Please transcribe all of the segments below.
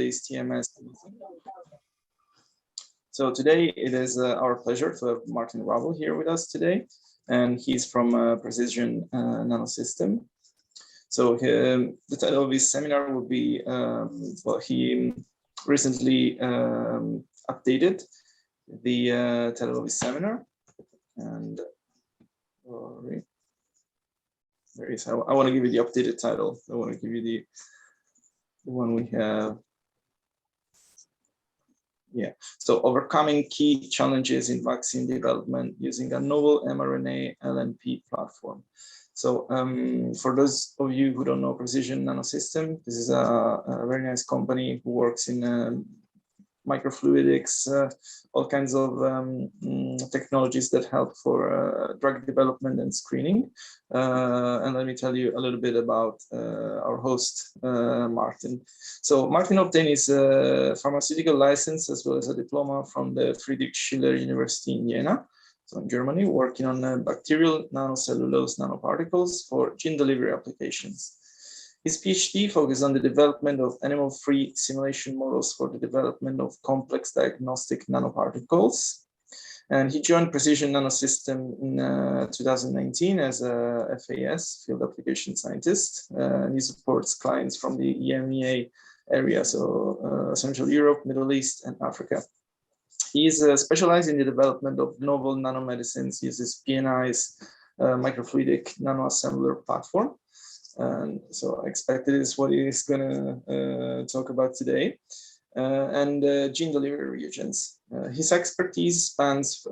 today's TMS. So today it is our pleasure to have Martin Rabel here with us today, and he's from Precision NanoSystems. So the title of his seminar will be, well, he recently updated the title of his seminar, and there is. I want to give you the updated title. I want to give you the one we have. Yeah. So overcoming key challenges in vaccine development using a novel mRNA-LNP platform. So for those of you who don't know Precision NanoSystems, this is a very nice company who works in microfluidics, all kinds of technologies that help for drug development and screening. And let me tell you a little bit about our host, Martin. So Martin obtained his pharmaceutical license as well as a diploma from the Friedrich Schiller University in Jena, so in Germany, working on bacterial nanocellulose nanoparticles for gene delivery applications. His PhD focused on the development of animal-free simulation models for the development of complex diagnostic nanoparticles. And he joined Precision NanoSystems in 2019 as a FAS, Field Application Scientist. And he supports clients from the EMEA area, so Central Europe, Middle East, and Africa. He is specialized in the development of novel nanomedicines, uses PNI's microfluidic NanoAssemblr platform. And so I expect it is what he's going to talk about today, and gene delivery reagents. His expertise spans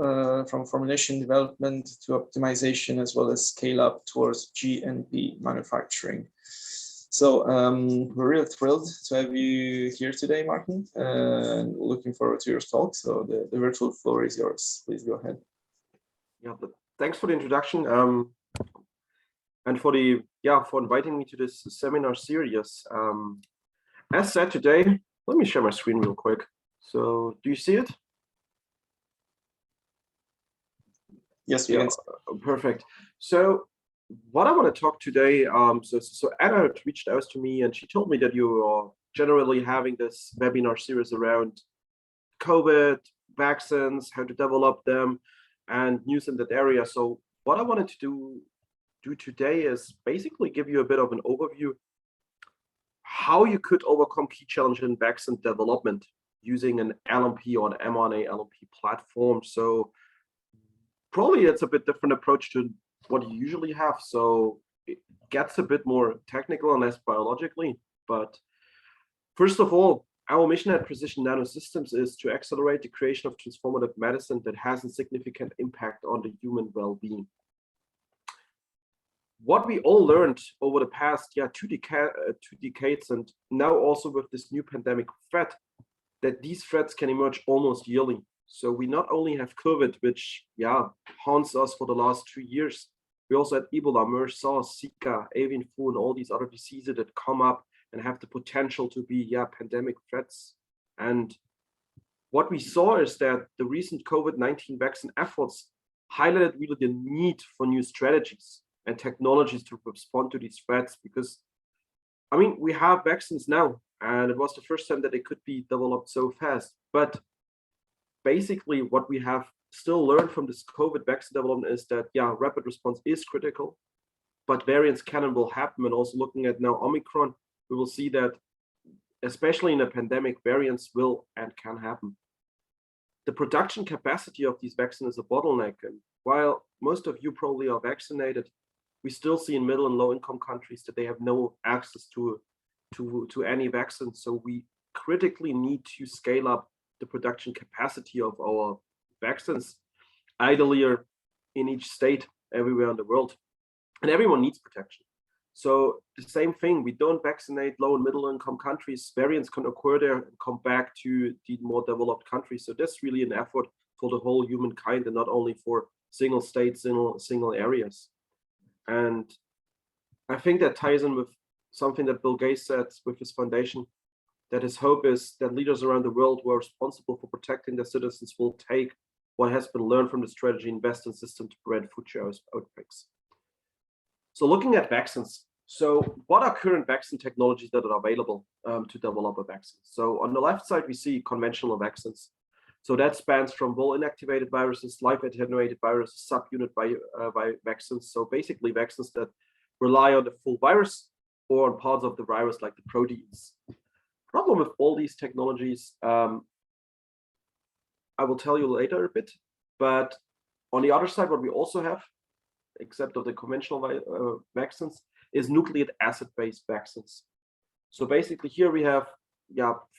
from formulation development to optimization, as well as scale up towards GMP manufacturing. So we're really thrilled to have you here today, Martin, and looking forward to your talk. So the virtual floor is yours. Please go ahead. Yeah, thanks for the introduction. And for inviting me to this seminar series. As said today, let me share my screen real quick. So do you see it? Yes, we can. Perfect. So what I want to talk today, so Anna reached out to me and she told me that you are generally having this webinar series around COVID, vaccines, how to develop them, and news in that area. So what I wanted to do today is basically give you a bit of an overview how you could overcome key challenges in vaccine development using an LMP or an mRNA-LNP platform. So probably it's a bit different approach to what you usually have. So it gets a bit more technical and less biologically. But first of all, our mission at Precision NanoSystems is to accelerate the creation of transformative medicine that has a significant impact on the human well-being. What we all learned over the past two decades, and now also with this new pandemic threat, that these threats can emerge almost yearly. So we not only have COVID, which haunts us for the last 2 years, we also had Ebola, MERS, SARS, Zika, avian flu, and all these other diseases that come up and have the potential to be pandemic threats. And what we saw is that the recent COVID-19 vaccine efforts highlighted really the need for new strategies and technologies to respond to these threats, because I mean, we have vaccines now, and it was the first time that they could be developed so fast. But basically what we have still learned from this COVID vaccine development is that rapid response is critical, but variants can and will happen. And also looking at now Omicron, we will see that especially in a pandemic, variants will and can happen. The production capacity of these vaccines is a bottleneck, and while most of you probably are vaccinated, we still see in middle and low income countries that they have no access to any vaccine. So we critically need to scale up the production capacity of our vaccines, ideally in each state, everywhere in the world. And everyone needs protection. So the same thing, we don't vaccinate low and middle income countries, variants can occur there and come back to the more developed countries. So that's really an effort for the whole humankind and not only for single states, single areas. And I think that ties in with something that Bill Gates said with his foundation, that his hope is that leaders around the world who are responsible for protecting their citizens will take what has been learned from the strategy, invest in systems to prevent future outbreaks. So looking at vaccines, So what are current vaccine technologies that are available to develop a vaccine? So on the left side, we see conventional vaccines. So that spans from well-inactivated viruses, live attenuated viruses, subunit vaccines. So basically vaccines that rely on the full virus or on parts of the virus like the proteins. Problem with all these technologies, I will tell you later a bit, but on the other side, what we also have, except of the conventional vaccines, is nucleic acid-based vaccines. So basically here we have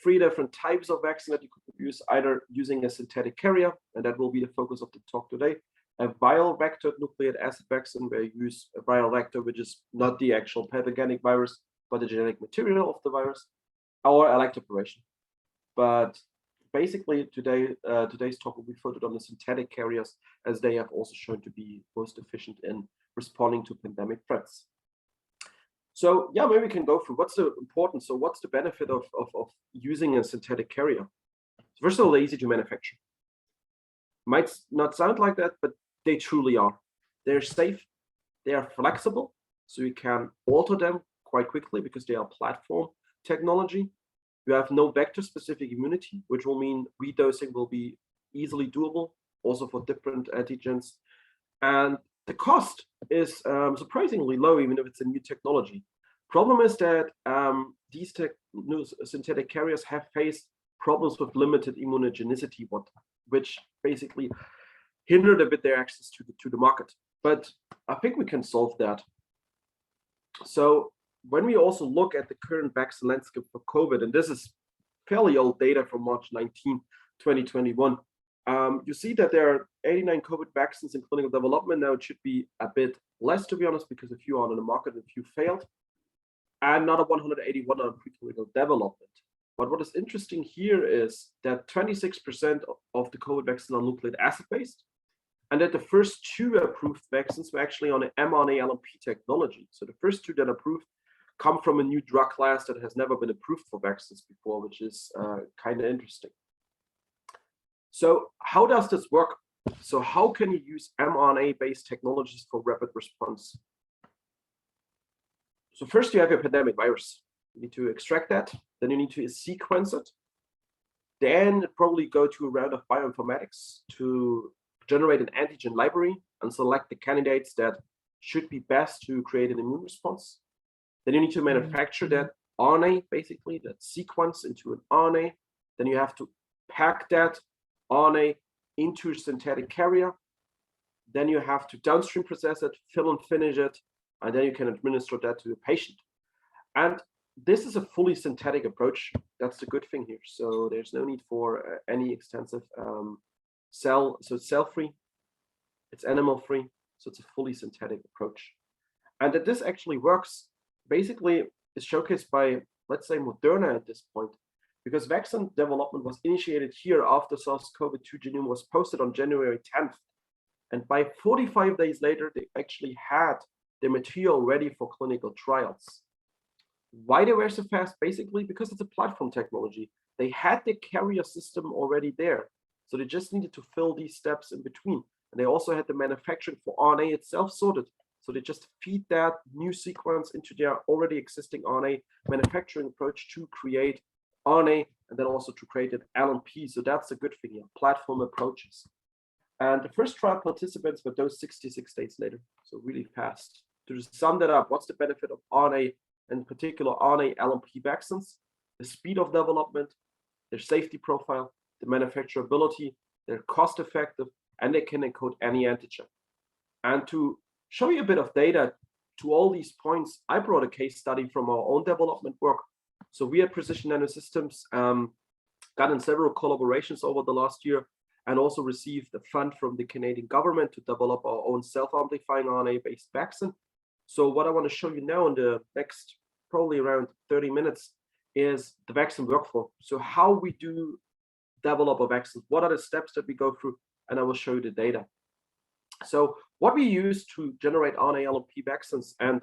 3 different types of vaccine that you could use, either using a synthetic carrier, and that will be the focus of the talk today, a viral vector nucleic acid vaccine, where you use a viral vector, which is not the actual pathogenic virus, but the genetic material of the virus, or electroporation. But basically today's talk will be focused on the synthetic carriers, as they have also shown to be most efficient in responding to pandemic threats. So yeah, maybe we can go through what's the importance. So what's the benefit of using a synthetic carrier? First of all, they're easy to manufacture. Might not sound like that, but they truly are. They're safe, they are flexible, so you can alter them quite quickly because they are platform technology. You have no vector-specific immunity, which will mean redosing will be easily doable, also for different antigens. And the cost is surprisingly low, even if it's a new technology. Problem is that these synthetic carriers have faced problems with limited immunogenicity, which basically hindered a bit their access to the market. But I think we can solve that. So when we also look at the current vaccine landscape for COVID, and this is fairly old data from March 19, 2021, you see that there are 89 COVID vaccines in clinical development. Now it should be a bit less, to be honest, because a few are on the market and a few failed, and another 181 are in preclinical development. But what is interesting here is that 26% of the COVID vaccines are nucleic acid based, and that the first 2 approved vaccines were actually on an mRNA-LNP technology. So the first 2 that are approved come from a new drug class that has never been approved for vaccines before, which is kind of interesting. So how does this work? So how can you use mRNA-based technologies for rapid response? So first you have your pandemic virus. You need to extract that, then you need to sequence it, then probably go to a round of bioinformatics to generate an antigen library and select the candidates that should be best to create an immune response. Then you need to manufacture that RNA, basically, that sequence into an RNA. Then you have to pack that RNA into a synthetic carrier. Then you have to downstream process it, fill and finish it, and then you can administer that to the patient. And this is a fully synthetic approach. That's the good thing here. So there's no need for any extensive cell. So it's cell-free, it's animal-free. So it's a fully synthetic approach. And that this actually works basically is showcased by, let's say, Moderna at this point, because vaccine development was initiated here after SARS-CoV-2 genome was posted on January 10th. And by 45 days later, they actually had the material ready for clinical trials. Why they were so fast? Basically, because it's a platform technology. They had the carrier system already there. So they just needed to fill these steps in between. And they also had the manufacturing for RNA itself sorted. So they just feed that new sequence into their already existing RNA manufacturing approach to create RNA and then also to create an LMP. So that's a good thing here, platform approaches. And the first trial participants were dosed 66 days later, so really fast. To just sum that up, what's the benefit of RNA, in particular RNA-LNP vaccines? The speed of development, their safety profile, the manufacturability, they're cost effective, and they can encode any antigen. And to show you a bit of data to all these points, I brought a case study from our own development work. So we at Precision NanoSystems got in several collaborations over the last year and also received a fund from the Canadian government to develop our own self-amplifying RNA-based vaccine. So what I want to show you now in the next probably around 30 minutes is the vaccine workflow. So how we do develop a vaccine, what are the steps that we go through, and I will show you the data. So what we use to generate RNA-LNP vaccines and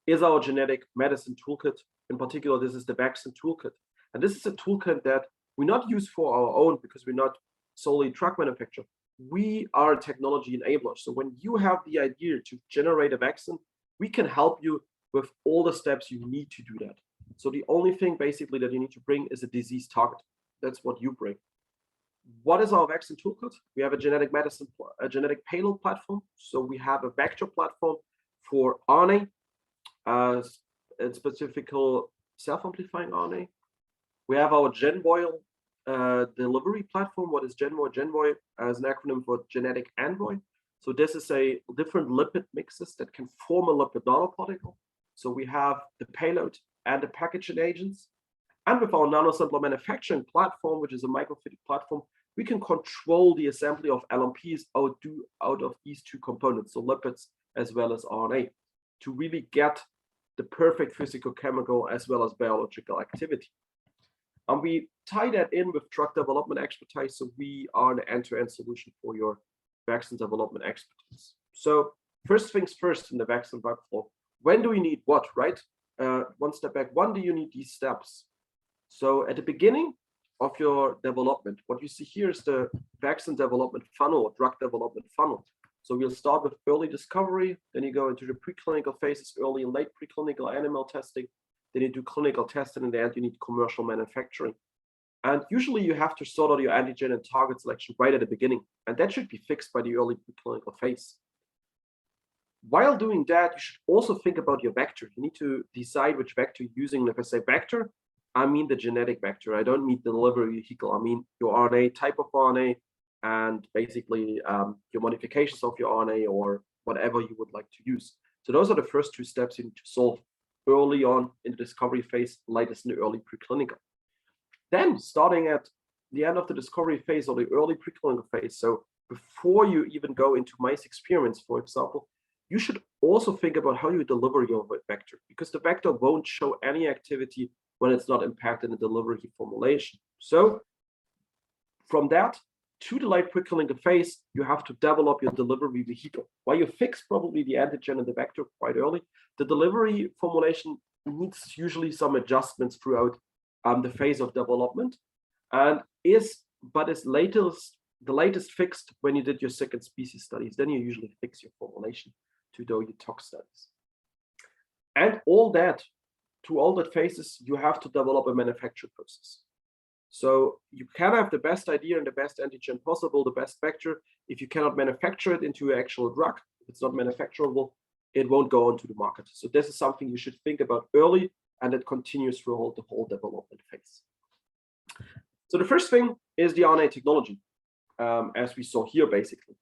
is our genetic medicine toolkit. In particular, this is the Medicine Toolkit. And this is a toolkit that we not use for our own because we're not solely drug manufacturer. We are a technology enabler. So when you have the idea to generate a vaccine, we can help you with all the steps you need to do that. So the only thing basically that you need to bring is a disease target. That's what you bring. What is our vaccine toolkit? We have a genetic medicine, a genetic payload platform. So we have a vector platform for RNA, and specific self-amplifying RNA. We have our GenVoy delivery platform. What is GenVoy? GenVoy as an acronym for genetic envoy. So this is a different lipid mixes that can form a lipid nanoparticle. So we have the payload and the packaging agents. And with our NanoAssemblr manufacturing platform, which is a microfluidic platform, we can control the assembly of LMPs out of these two components, so lipids as well as RNA, to really get the perfect physicochemical as well as biological activity. And we tie that in with drug development expertise, so we are an end-to-end solution for your vaccine development expertise. So first things first in the vaccine workflow, when do we need what, right? One step back, when do you need these steps? So at the beginning of your development, what you see here is the vaccine development funnel, or drug development funnel. So we'll start with early discovery, then you go into the preclinical phases, early and late preclinical animal testing, then you do clinical testing, and in the end you need commercial manufacturing. And usually you have to sort out your antigen and target selection right at the beginning, and that should be fixed by the early preclinical phase. While doing that, you should also think about your vector. You need to decide which vector you're using. And if I say vector, I mean the genetic vector. I don't mean the delivery vehicle. I mean your RNA, type of RNA, and basically your modifications of your RNA or whatever you would like to use. So those are the first two steps you need to solve early on in the discovery phase, latest in the early preclinical. Then starting at the end of the discovery phase or the early preclinical phase, so before you even go into mice experiments, for example, you should also think about how you deliver your vector, because the vector won't show any activity when it's not impacted in the delivery formulation. So from that to the late preclinical phase, you have to develop your delivery vehicle. While you fix probably the antigen and the vector quite early, the delivery formulation needs usually some adjustments throughout the phase of development, and the latest fixed when you did your second species studies. Then you usually fix your formulation to do your tox studies. And all that, through all that phases, you have to develop a manufacturing process. So you can have the best idea and the best antigen possible, the best vector. If you cannot manufacture it into an actual drug, if it's not manufacturable, it won't go onto the market. So this is something you should think about early, and it continues throughout the whole development phase. So the first thing is the RNA technology, as we saw here, basically.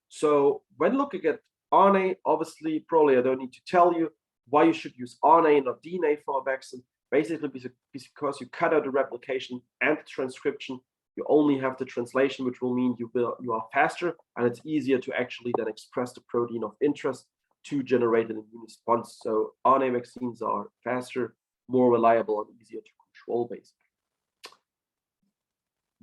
So when looking at RNA, obviously, probably I don't need to tell you why you should use RNA and not DNA for a vaccine. Basically, because you cut out the replication and the transcription, you only have the translation, which will mean you are faster, and it's easier to actually then express the protein of interest to generate an immune response. So RNA vaccines are faster, more reliable, and easier to control, basically.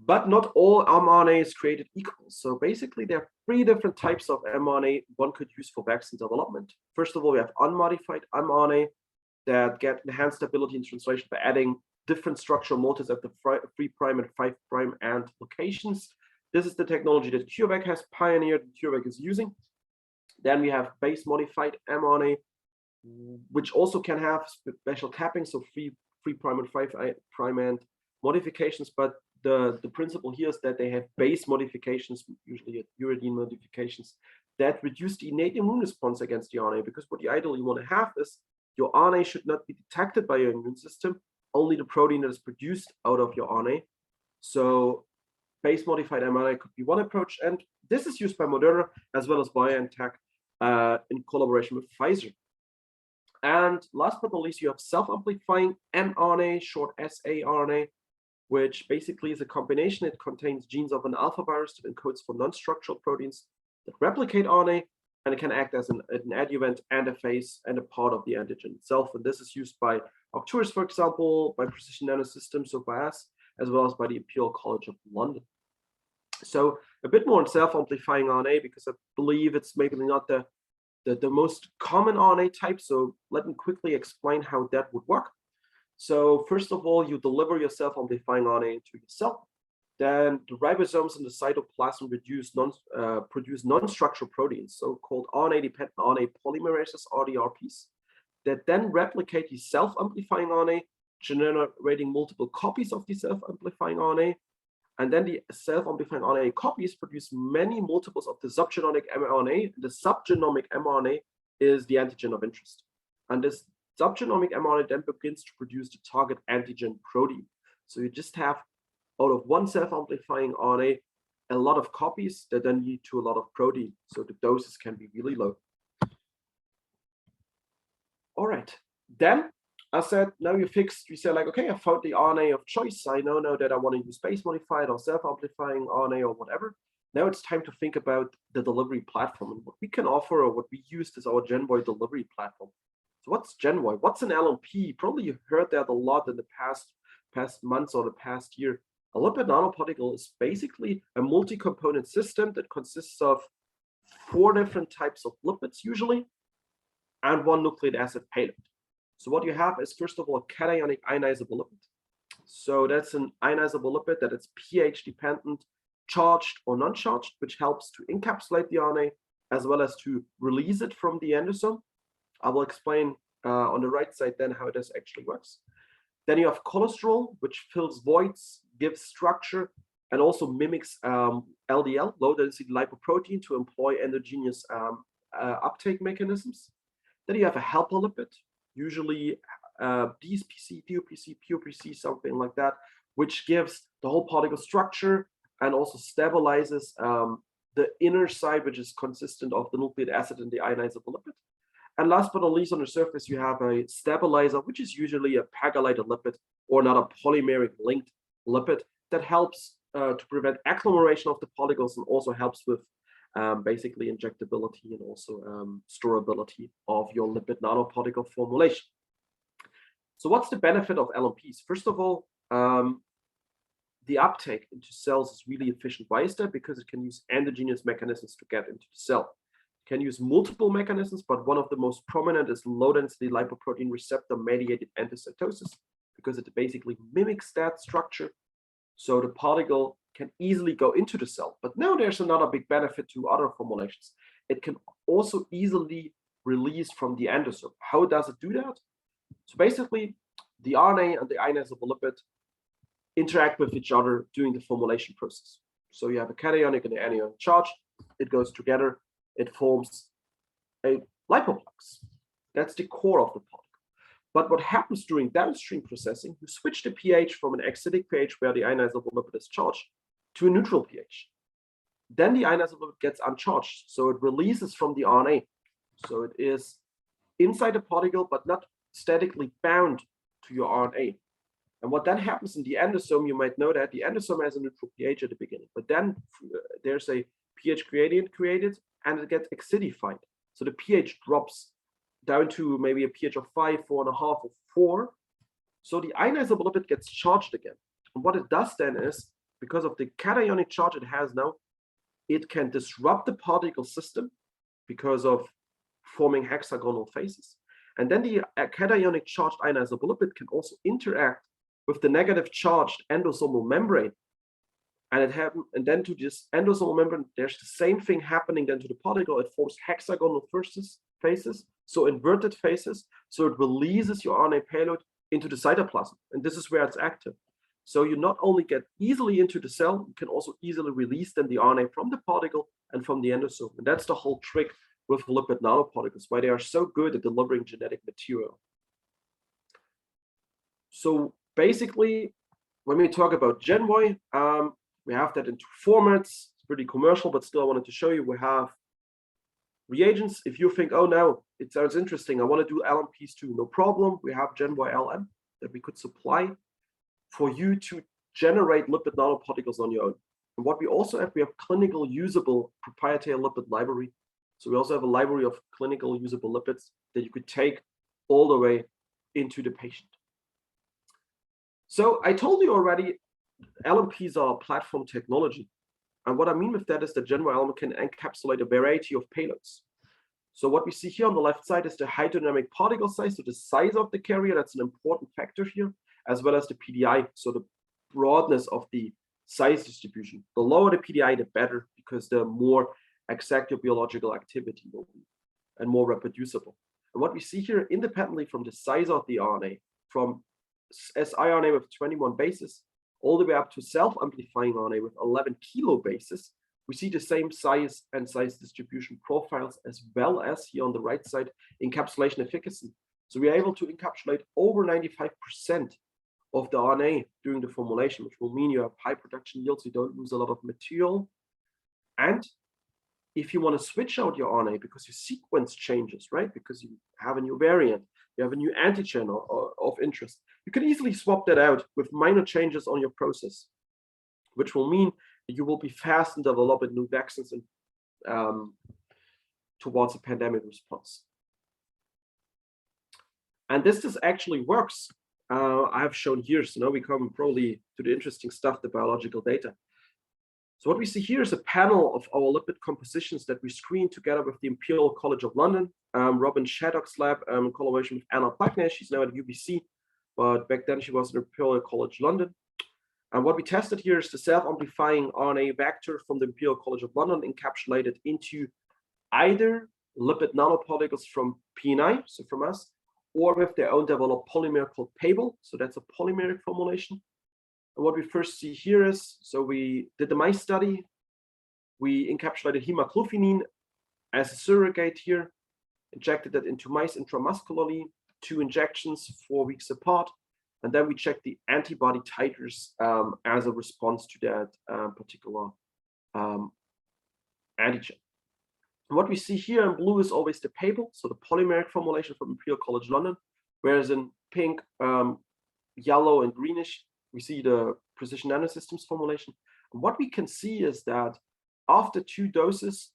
But not all mRNA is created equal. So basically, there are 3 different types of mRNA one could use for vaccine development. First of all, we have unmodified mRNA that get enhanced stability in translation by adding different structural motifs at the 3' and 5' end locations. This is the technology that CureVac has pioneered and CureVac is using. Then we have base modified mRNA, which also can have special capping, so 3' and 5' end modifications, but the principle here is that they have base modifications, usually uridine modifications, that reduce the innate immune response against the RNA, because what you ideally want to have is your RNA should not be detected by your immune system, only the protein that is produced out of your RNA. So base modified mRNA could be one approach, and this is used by Moderna as well as BioNTech in collaboration with Pfizer. And last but not least, you have self-amplifying mRNA, short saRNA, which basically is a combination. It contains genes of an alpha virus that encodes for non-structural proteins that replicate RNA, and it can act as an adjuvant and a phase and a part of the antigen itself. And this is used by Arcturus, for example, by Precision NanoSystems, so by us, as well as by the Imperial College of London. So a bit more on self-amplifying RNA, because I believe it's maybe not the most common RNA type. So let me quickly explain how that would work. So first of all, you deliver your self-amplifying RNA into your cell. Then the ribosomes in the cytoplasm produce non-structural proteins, so-called RNA-dependent RNA polymerases, RDRPs. that then replicate the self-amplifying RNA, generating multiple copies of the self-amplifying RNA. And then the self-amplifying RNA copies produce many multiples of the subgenomic mRNA. The subgenomic mRNA is the antigen of interest. And this subgenomic mRNA then begins to produce the target antigen protein. So you just have, out of one self-amplifying RNA, a lot of copies that then lead to a lot of protein. So the doses can be really low. All right, then I said, now you fixed, you say like, okay, I found the RNA of choice. I know now that I want to use base modified or self-amplifying RNA or whatever. Now it's time to think about the delivery platform and what we can offer, or what we used as our GenVoy delivery platform. So what's GenVoy? What's an LMP? Probably you've heard that a lot in the past months or the past year. A lipid nanoparticle is basically a multi-component system that consists of 4 different types of lipids usually, and 1 nucleic acid payload. So what you have is, first of all, a cationic ionizable lipid. So that's an ionizable lipid that is pH dependent, charged or non-charged, which helps to encapsulate the RNA as well as to release it from the endosome. I will explain on the right side then how this actually works. Then you have cholesterol, which fills voids, gives structure, and also mimics LDL, low density lipoprotein, to employ endogenous uptake mechanisms. Then you have a helper lipid, usually DSPC, DOPC, POPC, something like that, which gives the whole particle structure and also stabilizes the inner side, which is consistent of the nucleic acid and the ionizable lipid. And last but not least, on the surface, you have a stabilizer, which is usually a pegylated lipid or another polymeric linked lipid that helps to prevent agglomeration of the particles and also helps with basically injectability and also storability of your lipid nanoparticle formulation. So what's the benefit of LMPs? First of all, the uptake into cells is really efficient. Why is that? Because it can use endogenous mechanisms to get into the cell. It can use multiple mechanisms, but one of the most prominent is low-density lipoprotein receptor mediated endocytosis, because it basically mimics that structure. So the particle can easily go into the cell. But now there's another big benefit to other formulations. It can also easily release from the endosome. How does it do that? So basically, the RNA and the ionizable lipid interact with each other during the formulation process. So you have a cationic and an anionic charge. It goes together. It forms a lipoplex. That's the core of the particle. But what happens during downstream processing, you switch the pH from an acidic pH where the ionizable lipid is charged to a neutral pH. Then the ionizable lipid gets uncharged, so it releases from the RNA. So it is inside the particle, but not statically bound to your RNA. And what then happens in the endosome, you might know that the endosome has a neutral pH at the beginning, but then there's a pH gradient created and it gets acidified. So the pH drops down to maybe a pH of 5, 4.5, or 4. So the ionizable lipid gets charged again. And what it does then is, because of the cationic charge it has now, it can disrupt the particle system because of forming hexagonal phases. And then the cationic charged ionizable lipid can also interact with the negative charged endosomal membrane. And then to this endosomal membrane, there's the same thing happening then to the particle. It forms hexagonal phases, so inverted phases. So it releases your RNA payload into the cytoplasm. And this is where it's active. So you not only get easily into the cell, you can also easily release then the RNA from the particle and from the endosome. And that's the whole trick with lipid nanoparticles, why they are so good at delivering genetic material. So basically, when we talk about GenVoy, we have that in 2 formats. It's pretty commercial, but still I wanted to show you. We have reagents. If you think, oh no, it sounds interesting, I want to do LMPs too, no problem. We have GenVoy-ILM that we could supply for you to generate lipid nanoparticles on your own. And what we also have, we have clinical usable proprietary lipid library. So we also have a library of clinical usable lipids that you could take all the way into the patient. So I told you already, LMPs are platform technology. And what I mean with that is that GenVoy-ILM can encapsulate a variety of payloads. So what we see here on the left side is the hydrodynamic particle size, so the size of the carrier, that's an important factor here, as well as the PDI, so the broadness of the size distribution. The lower the PDI, the better, because the more exact your biological activity will be and more reproducible. And what we see here, independently from the size of the RNA, from siRNA with 21 bases, all the way up to self-amplifying RNA with 11 kilo bases, we see the same size and size distribution profiles, as well as here on the right side, encapsulation efficacy. So we are able to encapsulate over 95% of the RNA during the formulation, which will mean you have high production yields, you don't lose a lot of material. And if you want to switch out your RNA because your sequence changes, right? Because you have a new variant, you have a new antigen of interest, you can easily swap that out with minor changes on your process, which will mean that you will be fast in developing new vaccines and towards a pandemic response. And this actually works. I have shown here, so now we come probably to the interesting stuff, the biological data. So what we see here is a panel of our lipid compositions that we screened together with the Imperial College of London, Robin Shaddock's lab, in collaboration with Anna Plackner. She's now at UBC, but back then she was at Imperial College London. And what we tested here is the self-amplifying RNA vector from the Imperial College of London encapsulated into either lipid nanoparticles from P&I, so from us, or with their own developed polymer called Pable. So that's a polymeric formulation. And what we first see here is, so we did the mice study. We encapsulated hemagglutinin as a surrogate here, injected that into mice intramuscularly, 2 injections, 4 weeks apart. And then we checked the antibody titers as a response to that particular antigen. And what we see here in blue is always the Pable, so the polymeric formulation from Imperial College London, whereas in pink, yellow, and greenish, we see the Precision NanoSystems formulation. And what we can see is that after 2 doses,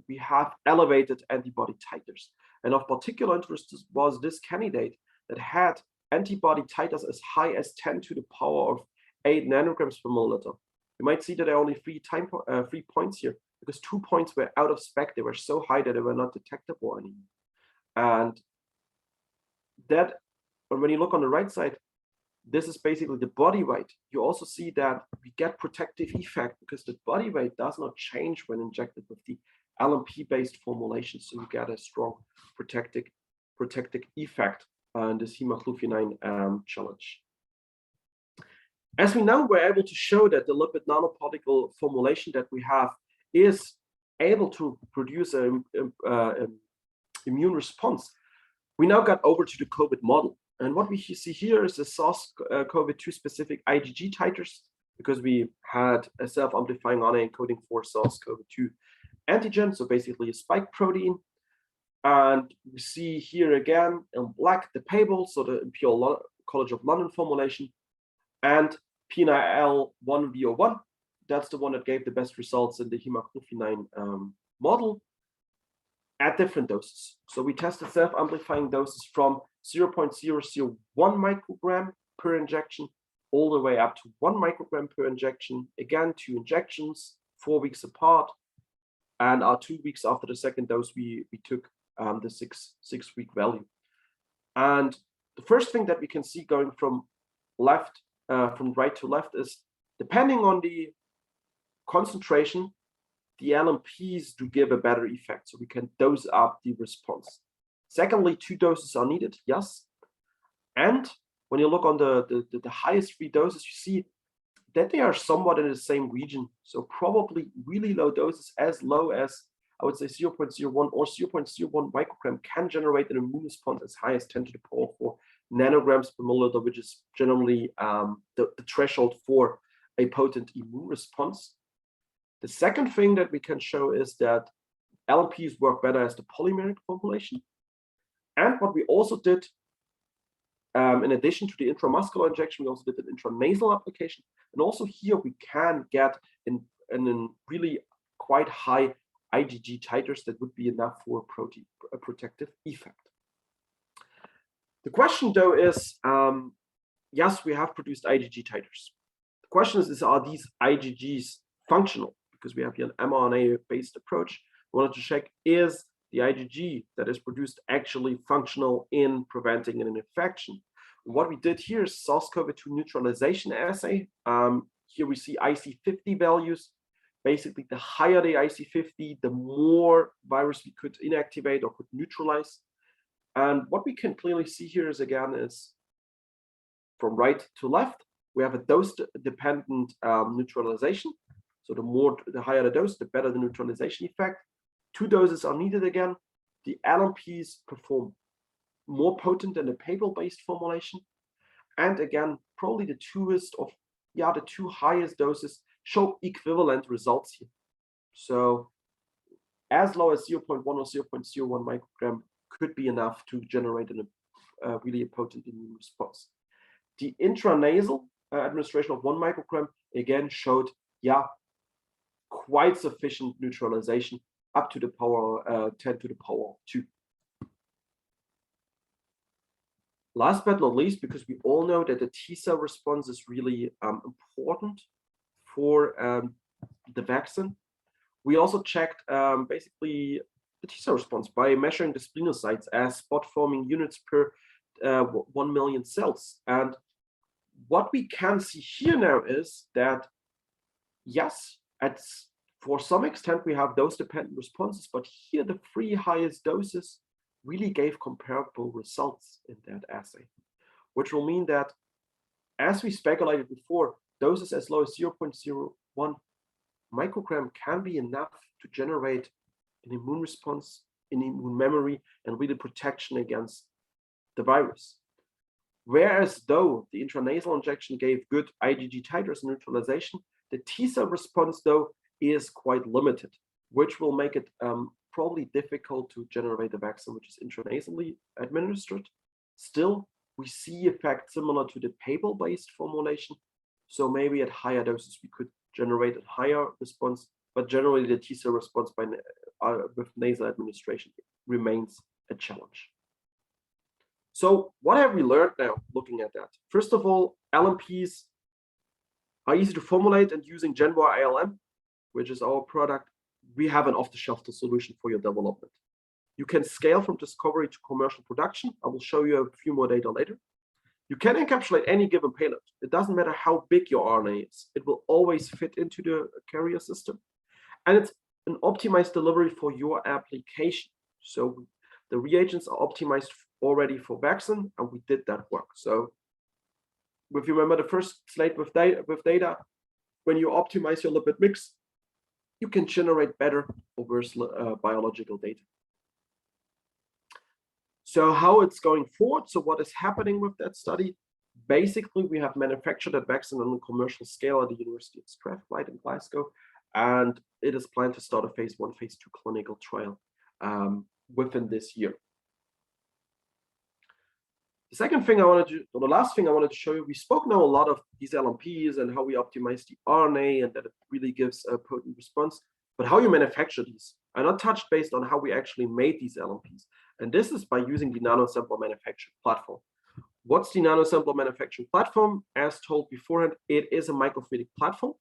we have elevated antibody titers. And of particular interest was this candidate that had antibody titers as high as 10 to the power of 8 nanograms per milliliter. You might see that there are only 3 points here, because 2 points were out of spec. They were so high that they were not detectable anymore. And that, when you look on the right side, this is basically the body weight. You also see that we get protective effect because the body weight does not change when injected with the LMP-based formulation. So you get a strong protective effect in this hemagglutinin challenge. As we know, we're able to show that the lipid nanoparticle formulation that we have is able to produce an immune response. We now got over to the COVID model. And what we see here is the SARS-CoV-2 specific IgG titers, because we had a self-amplifying RNA encoding for SARS-CoV-2 antigen, so basically a spike protein. And we see here again in black the Pable, so the Imperial College of London formulation, and PNIL1V01. That's the one that gave the best results in the hemagglutinin model at different doses. So we tested self-amplifying doses from 0.001 microgram per injection all the way up to 1 microgram per injection. Again, 2 injections, 4 weeks apart. And 2 weeks after the second dose, we took the six-week value. And the first thing that we can see going from right to left is, depending on the concentration, the LMPs do give a better effect, so we can dose up the response. Secondly, 2 doses are needed, yes. And when you look on the highest 3 doses, you see that they are somewhat in the same region. So probably really low doses, as low as, I would say, 0.01 or 0.01 microgram can generate an immune response as high as 10 to the power 4 nanograms per milliliter, which is generally the threshold for a potent immune response. The second thing that we can show is that LMPs work better as the polymeric formulation. And what we also did, in addition to the intramuscular injection, we also did an intranasal application. And also here we can get in really quite high IgG titers that would be enough for a protective effect. The question though is, yes, we have produced IgG titers. The question is are these IgGs functional? Because we have here an mRNA-based approach. We wanted to check, is the IgG that is produced actually functional in preventing an infection? What we did here is SARS-CoV-2 neutralization assay. Here we see IC50 values. Basically, the higher the IC50, the more virus we could inactivate or could neutralize. And what we can clearly see here is, again, is from right to left, we have a dose-dependent neutralization. So the higher the dose, the better the neutralization effect. 2 doses are needed again. The LMPs perform more potent than the paper-based formulation. And again, probably the two highest doses show equivalent results here. So as low as 0.1 or 0.01 microgram could be enough to generate really a potent immune response. The intranasal administration of 1 microgram again showed, quite sufficient neutralization up to the power 10 to the power 2. Last but not least, because we all know that the T-cell response is really important for the vaccine, we also checked basically the T-cell response by measuring the splenocytes as spot-forming units per 1 million cells. And what we can see here now is that, yes, for some extent we have dose-dependent responses, but here the 3 highest doses really gave comparable results in that assay, which will mean that, as we speculated before, doses as low as 0.01 microgram can be enough to generate an immune response, an immune memory, and really protection against the virus. Whereas though the intranasal injection gave good IgG titers and neutralization, the T-cell response though is quite limited, which will make it probably difficult to generate a vaccine which is intranasally administered. Still, we see effects similar to the paper-based formulation. So maybe at higher doses we could generate a higher response, but generally the T-cell response with nasal administration remains a challenge. So what have we learned now looking at that? First of all, LMPs are easy to formulate, and using GenVoy-ILM, which is our product, we have an off-the-shelf solution for your development. You can scale from discovery to commercial production. I will show you a few more data later. You can encapsulate any given payload. It doesn't matter how big your RNA is. It will always fit into the carrier system. And it's an optimized delivery for your application. So the reagents are optimized already for vaccine, and we did that work. So if you remember the first slide with data, when you optimize your lipid mix, you can generate better or worse biological data. So how it's going forward, so what is happening with that study? Basically, we have manufactured that vaccine on a commercial scale at the University of Strathclyde in Glasgow, and it is planned to start a phase 1, phase 2 clinical trial within this year. The second thing I wanted to, or the last thing I wanted to show you, we spoke now a lot of these LMPs and how we optimize the RNA and that it really gives a potent response, but how you manufacture these. I not touched based on how we actually made these LMPs. And this is by using the NanoAssemblr manufacturing platform. What's the NanoAssemblr manufacturing platform? As told beforehand, it is a microfluidic platform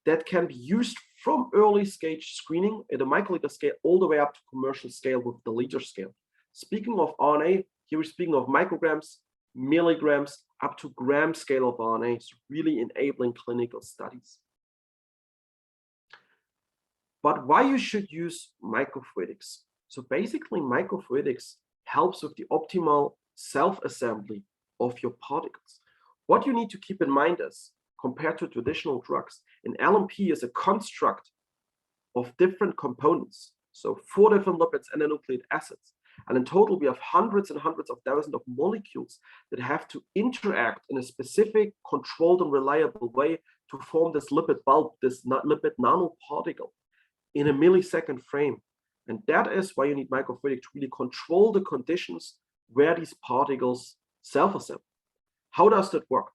that can be used from early stage screening at a microliter scale all the way up to commercial scale with the liter scale. Speaking of RNA, here we're speaking of micrograms, milligrams, up to gram scale of RNA, so really enabling clinical studies. But why you should use microfluidics? So basically, microfluidics helps with the optimal self-assembly of your particles. What you need to keep in mind is, compared to traditional drugs, an LMP is a construct of different components. So 4 different lipids and a nucleic acids. And in total, we have hundreds and hundreds of thousands of molecules that have to interact in a specific, controlled and reliable way to form this lipid bulb, this lipid nanoparticle in a millisecond frame. And that is why you need microfluidic to really control the conditions where these particles self-assemble. How does that work?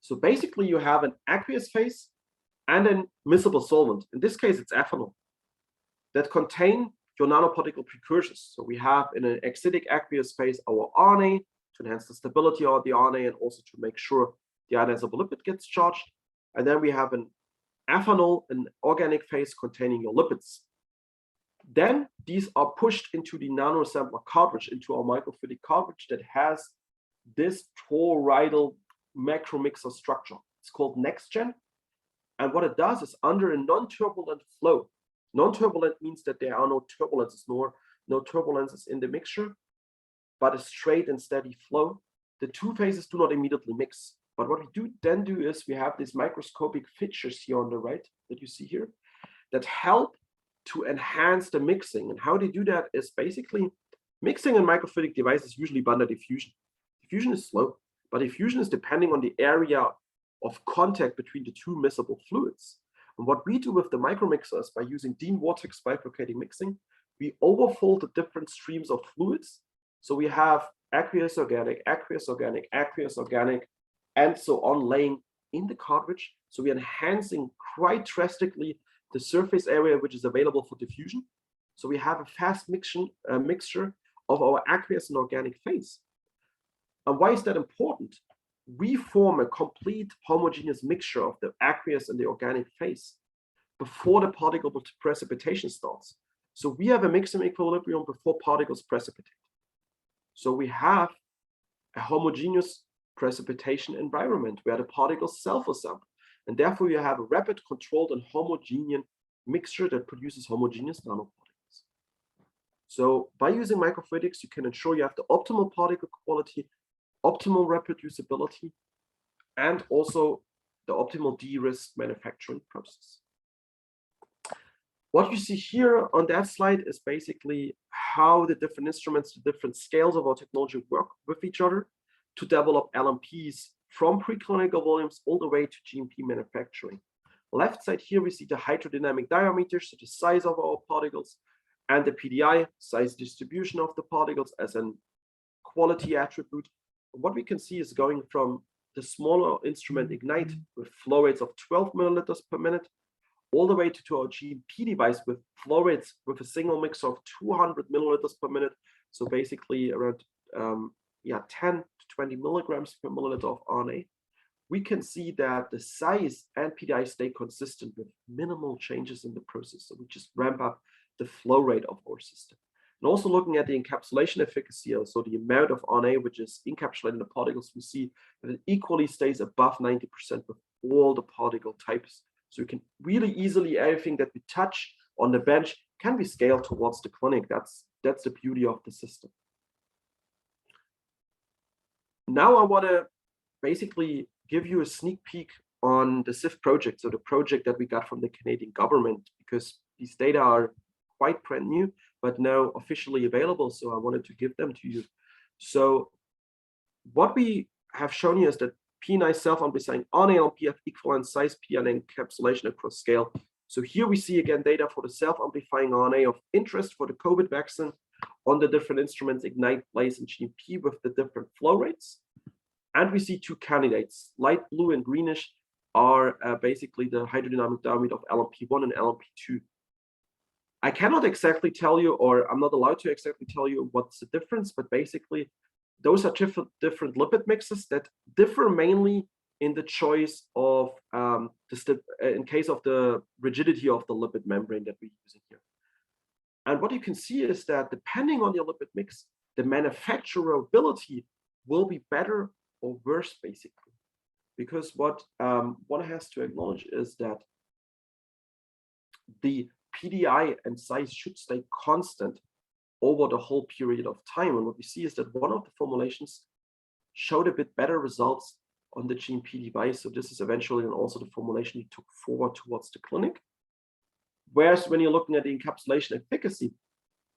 So basically, you have an aqueous phase and an miscible solvent. In this case, it's ethanol that contain your nanoparticle precursors. So we have in an acidic aqueous phase our RNA to enhance the stability of the RNA and also to make sure the ionizable lipid gets charged. And then we have an ethanol, an organic phase containing your lipids. Then these are pushed into the NanoAssemblr cartridge, into our microfluidic cartridge that has this toroidal macromixer structure. It's called NxGen. And what it does is under a non-turbulent flow. Non-turbulent means that there are no turbulences nor no turbulences in the mixture, but a straight and steady flow. The two phases do not immediately mix. But what we then do is we have these microscopic features here on the right that you see here that help to enhance the mixing. And how they do that is basically mixing in microfluidic devices usually under diffusion. Diffusion is slow, but diffusion is depending on the area of contact between the two miscible fluids. And what we do with the micromixers by using Dean vortex bifurcating mixing, we overfold the different streams of fluids. So we have aqueous organic, aqueous organic, aqueous organic, and so on laying in the cartridge. So we're enhancing quite drastically the surface area which is available for diffusion. So we have a fast mixture of our aqueous and organic phase. And why is that important? We form a complete homogeneous mixture of the aqueous and the organic phase before the particle precipitation starts. So we have a mixing equilibrium before particles precipitate. So we have a homogeneous precipitation environment where the particles self-assemble. And therefore you have a rapid, controlled, and homogeneous mixture that produces homogeneous nanoparticles. So by using microfluidics, you can ensure you have the optimal particle quality, optimal reproducibility, and also the optimal de-risk manufacturing process. What you see here on that slide is basically how the different instruments, the different scales of our technology work with each other to develop LMPs from preclinical volumes all the way to GMP manufacturing. Left side here, we see the hydrodynamic diameters, so the size of our particles, and the PDI, size distribution of the particles as a quality attribute. What we can see is going from the smaller instrument Ignite with flow rates of 12 milliliters per minute, all the way to our GMP device with flow rates with a single mix of 200 milliliters per minute. So basically around 10 to 20 milligrams per milliliter of RNA. We can see that the size and PDI stay consistent with minimal changes in the process. So we just ramp up the flow rate of our system. And also looking at the encapsulation efficacy, so the amount of RNA which is encapsulated in the particles, we see that it equally stays above 90% with all the particle types. So you can really easily, everything that we touch on the bench can be scaled towards the clinic. That's the beauty of the system. Now I want to basically give you a sneak peek on the SIF project, so the project that we got from the Canadian government, because these data are quite brand new, but now officially available. So I wanted to give them to you. So what we have shown you is that P9 self-amplifying RNA-LNP have equivalent size PN encapsulation across scale. So here we see again data for the self-amplifying RNA of interest for the COVID vaccine on the different instruments Ignite, Blaze, and GMP with the different flow rates. And we see two candidates, light blue and greenish are basically the hydrodynamic diameter of LMP1 and LMP2. I cannot exactly tell you, or I'm not allowed to exactly tell you what's the difference, but basically those are different lipid mixes that differ mainly in the choice of in case of the rigidity of the lipid membrane that we're using here. And what you can see is that depending on your lipid mix, the manufacturability will be better or worse, basically. Because what one has to acknowledge is that the PDI and size should stay constant over the whole period of time. And what we see is that one of the formulations showed a bit better results on the GMP device. So this is eventually and also the formulation we took forward towards the clinic. Whereas when you're looking at the encapsulation efficacy,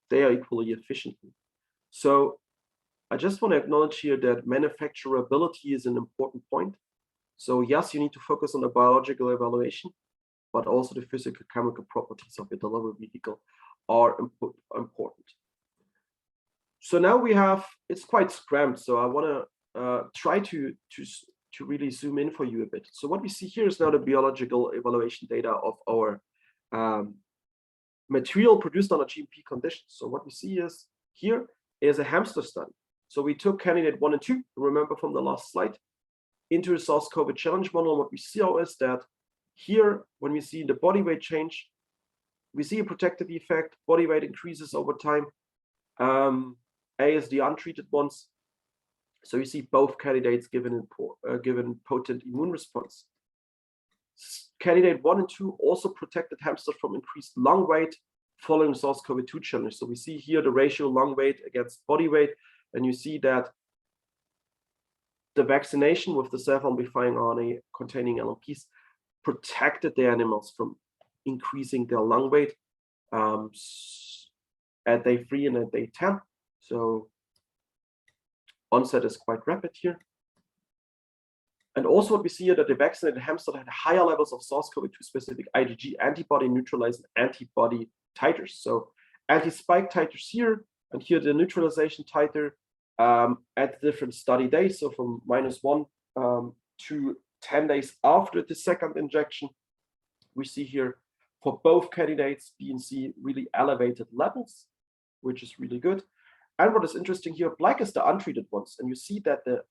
they are equally efficient. So I just want to acknowledge here that manufacturability is an important point. So yes, you need to focus on the biological evaluation, but also the physicochemical properties of your delivery vehicle are important. So now we have, it's quite cramped. So I want to try to really zoom in for you a bit. So what we see here is now the biological evaluation data of our material produced under GMP conditions. So what we see is here is a hamster study. So we took candidate 1 and 2, remember from the last slide, into a SARS-CoV challenge model. What we see is that here, when we see the body weight change, we see a protective effect. Body weight increases over time. A is the untreated ones. So you see both candidates given potent immune response. Candidate 1 and 2 also protected hamsters from increased lung weight following SARS-CoV-2 challenge. So we see here the ratio lung weight against body weight, and you see that the vaccination with the self-amplifying RNA containing LMPs protected the animals from increasing their lung weight at day 3 and at day 10. So onset is quite rapid here. And also what we see here that the vaccinated hamster had higher levels of SARS-CoV-2 specific IgG antibody neutralizing antibody titers. So anti-spike titers here, and here the neutralization titer at different study days. So from -1 to 10 days after the second injection, we see here for both candidates, B and C, really elevated levels, which is really good. And what is interesting here, black is the untreated ones. And you see that the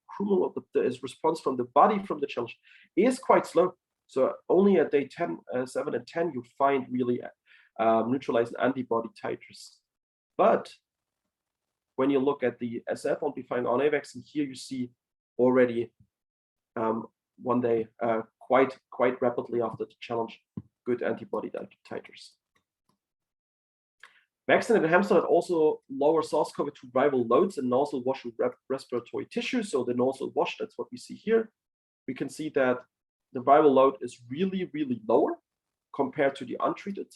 response from the body from the challenge is quite slow. So only at day 10, 7 and 10, you find really neutralizing antibody titers. But when you look at the self-amplifying RNA vaccine, here you see already 1 day, quite rapidly after the challenge, good antibody titers. Vaccinated hamster had also lower SARS-CoV-2 viral loads in nasal wash and respiratory tissue. So the nasal wash, that's what we see here. We can see that the viral load is really, really lower compared to the untreated.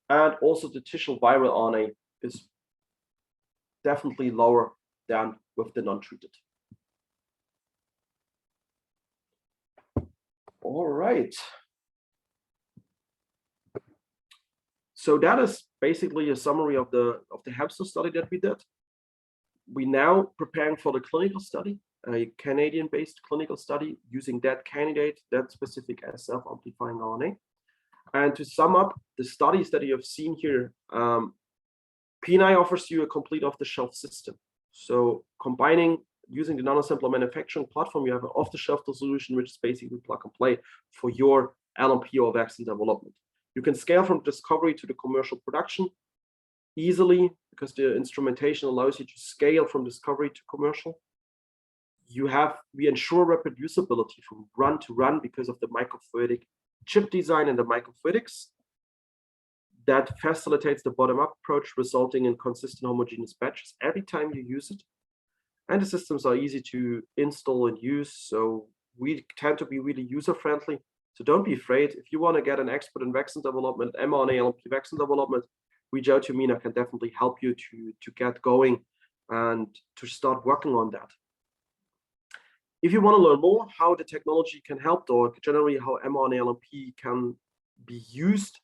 And also the tissue viral RNA is definitely lower than with the non-treated. All right. So that is basically a summary of the hamster study that we did. We're now preparing for the clinical study, a Canadian-based clinical study using that candidate, that specific self-amplifying RNA. And to sum up the studies that you have seen here, P&I offers you a complete off-the-shelf system. So combining using the NanoAssemblr manufacturing platform, you have an off-the-shelf solution, which is basically plug and play for your LMP or vaccine development. You can scale from discovery to the commercial production easily because the instrumentation allows you to scale from discovery to commercial. We ensure reproducibility from run to run because of the microfluidic chip design and the microfluidics. That facilitates the bottom-up approach, resulting in consistent homogeneous batches every time you use it. And the systems are easy to install and use, so we tend to be really user-friendly. So don't be afraid. If you want to get an expert in vaccine development, mRNA-LNP vaccine development, reach out to me and I can definitely help you to get going and to start working on that. If you want to learn more how the technology can help, or generally how mRNA-LNP can be used,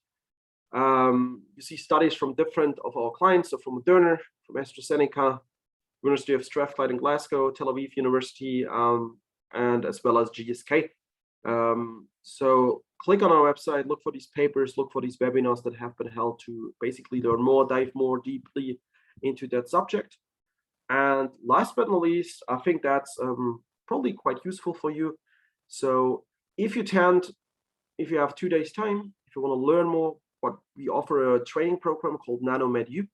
you see studies from different of our clients, so from Moderna, from AstraZeneca, University of Strathclyde in Glasgow, Tel Aviv University, and as well as GSK. So click on our website, look for these papers, look for these webinars that have been held to basically learn more, dive more deeply into that subject. And last but not least, I think that's probably quite useful for you. So if you have 2 days time, if you want to learn more, what we offer a training program called NanoMedU.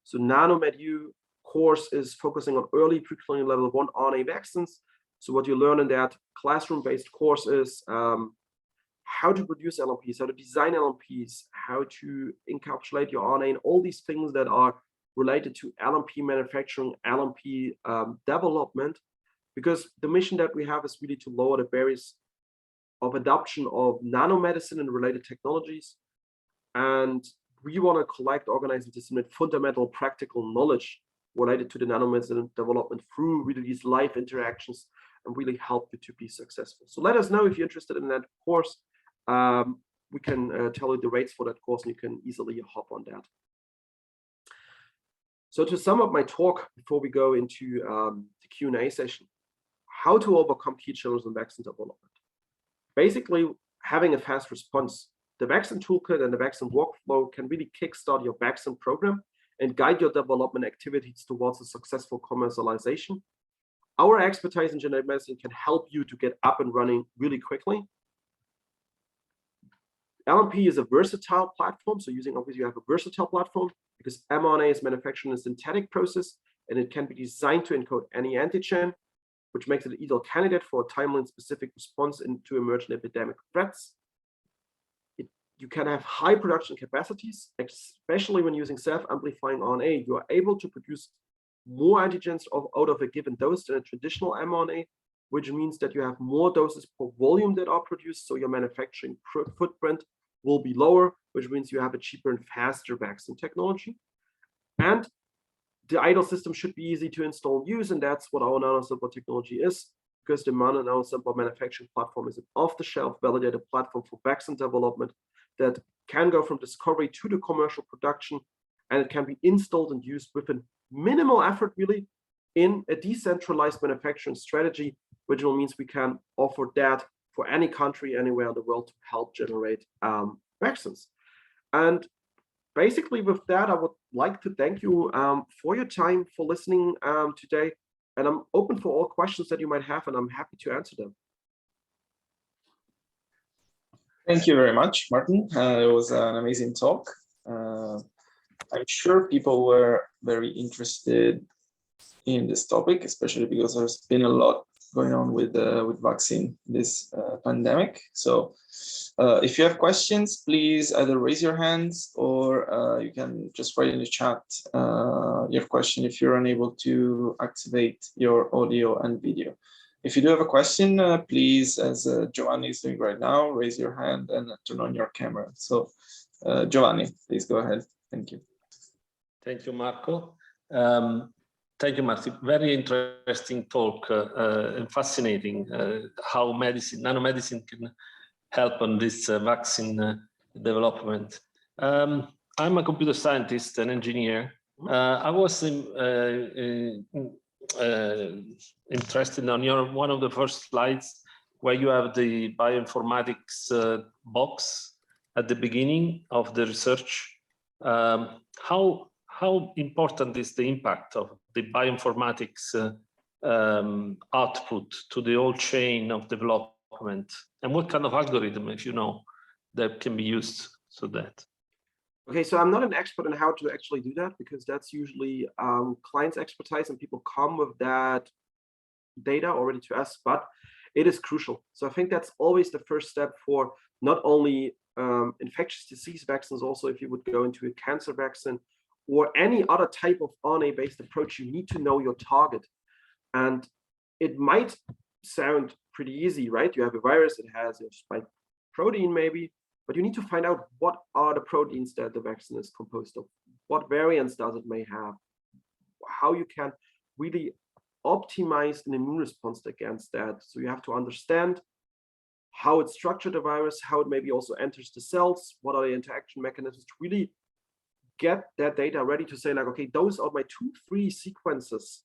So NanoMedU course is focusing on early preclinical level 1 RNA vaccines. So what you learn in that classroom-based course is how to produce LMPs, how to design LMPs, how to encapsulate your RNA, and all these things that are related to LMP manufacturing, LMP development, because the mission that we have is really to lower the barriers of adoption of nanomedicine and related technologies. And we want to collect, organize, and disseminate fundamental practical knowledge related to the nanomedicine development through really these live interactions and really help you to be successful. So let us know if you're interested in that course. We can tell you the rates for that course and you can easily hop on that. So to sum up my talk before we go into the Q&A session, how to overcome key challenges in vaccine development. Basically, having a fast response. The Medicine Toolkit and the vaccine workflow can really kickstart your vaccine program and guide your development activities towards a successful commercialization. Our expertise in genetic medicine can help you to get up and running really quickly. LMP is a versatile platform. So using obviously you have a versatile platform because mRNA is manufactured in a synthetic process and it can be designed to encode any antigen, which makes it an ideal candidate for a timely and specific response into emerging epidemic threats. you can have high production capacities, especially when using self-amplifying RNA. You are able to produce more antigens out of a given dose than a traditional mRNA, which means that you have more doses per volume that are produced, so your manufacturing footprint will be lower, which means you have a cheaper and faster vaccine technology. And the idle system should be easy to install and use, and that's what our NanoAssemblr technology is, because the NanoAssemblr manufacturing platform is an off-the-shelf validated platform for vaccine development that can go from discovery to the commercial production, and it can be installed and used with a minimal effort, really, in a decentralized manufacturing strategy, which means we can offer that for any country anywhere in the world to help generate vaccines. And basically with that, I would like to thank you for your time, for listening today. And I'm open for all questions that you might have, and I'm happy to answer them. Thank you very much, Martin. It was an amazing talk. I'm sure people were very interested in this topic, especially because there's been a lot going on with vaccine this pandemic. So if you have questions, please either raise your hands or you can just write in the chat your question if you're unable to activate your audio and video. If you do have a question, please, as Giovanni is doing right now, raise your hand and turn on your camera. So Giovanni, please go ahead. Thank you. Thank you, Marco. Thank you, Martin. Very interesting talk and fascinating how nanomedicine can help on this vaccine development. I'm a computer scientist and engineer. I was interested on one of the first slides where you have the bioinformatics box at the beginning of the research. How important is the impact of the bioinformatics output to the whole chain of development? And what kind of algorithm, if you know, that can be used so that? Okay, so I'm not an expert on how to actually do that, because that's usually clients' expertise and people come with that data already to us, but it is crucial. So I think that's always the first step for not only infectious disease vaccines, also if you would go into a cancer vaccine or any other type of RNA-based approach, you need to know your target. And it might sound pretty easy, right? You have a virus, it has a spike protein maybe, but you need to find out what are the proteins that the vaccine is composed of, what variants does it may have, how you can really optimize an immune response against that. So you have to understand how it structured the virus, how it maybe also enters the cells, what are the interaction mechanisms to really get that data ready to say, like, okay, those are my 2-3 sequences